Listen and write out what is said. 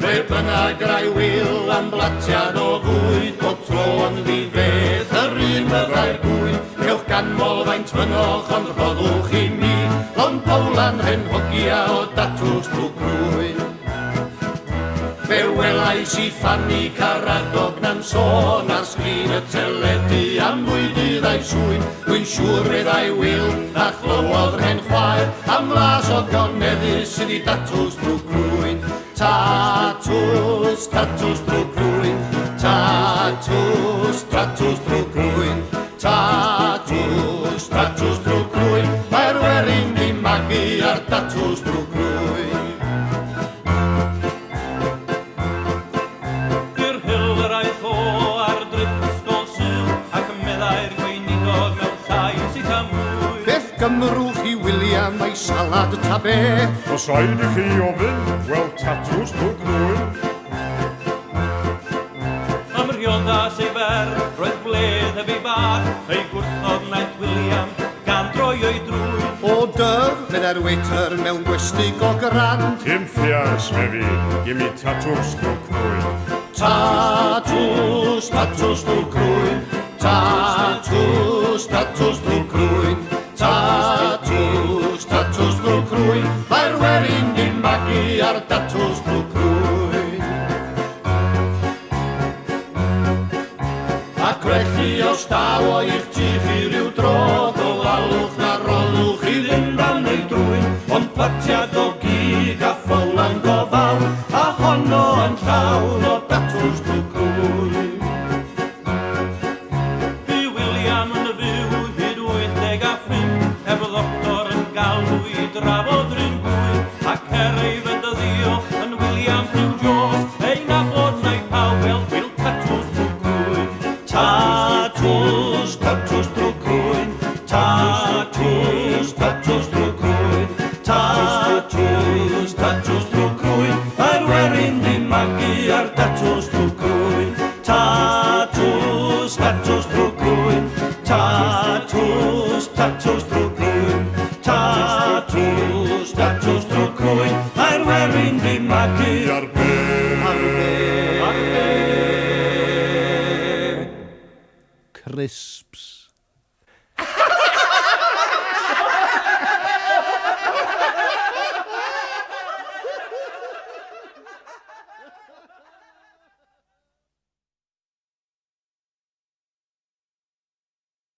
Ble bynnag rai wil am blatian o fwyd, bob tro yn fi feth yr un byddai'r gwyn. Gewch gan molfaint fynoch ond rhoddwch i mi, Lon Powlan hen hogia o datws drwy grwyn. Fe welais I Fanny Caradog na'n sôn ar sgrin y teledu am bwydydd a'i swyn. Dwi'n siŵr meddai Wil a chlywodd hen chwaer am las o goneddus sydd I datws drwy grwyn. Tatws, tatws drwy grwyn. Tatws, tatws drwy grwyn. Tatws, tatws drwy grwyn. Mae'r werin di magu ar datws drwy grwyn. Gymrwch I William a'i salad tabe. Os rhaid I chi ofyn, wel tatws drwy grwyn. Am rhiodas ei fer, roedd bledd heb ei bar, ei gwrthod naeth William gan droi o'i drwy. O dyf, meddai'r waiter mewn gwestig o grand. Dim ffias me fi, gym I tatws drwy grwyn. Tatws, tatws drwy grwyn. Tatws, tatws drwy grwyn. Tatws, tatws drwy grwyn. Mae'r werin di magu ar datws drwy grwyn. Ac felly os daw o i'ch tu chi rhyw dro, gofalwch na roddwch I fynd am neu drwyn. Ond platiad o gig a ffowlan gofal, a honno yn llawn o datws drwy grwyn. Bu William yn y fyw hyd 85, efo ddoctor yn galw I drafod rhywun gwy, ac ei fedyddio yn William Hugh Jones, ei nabod neu pawb fel Wil tatws drwy grwyn. Tatws, tatws drwy grwyn. Tatws, tatws drwy grwyn. Tatws, tatws drwy grwyn. Mae'r werin di magu ar datws drwy grwyn. Tatws, tatws drwy grwyn. Tatws, tatws drwy grwyn. Tatws, tatws drwy grwyn. Mae'r werin di magu Ar be. crisp.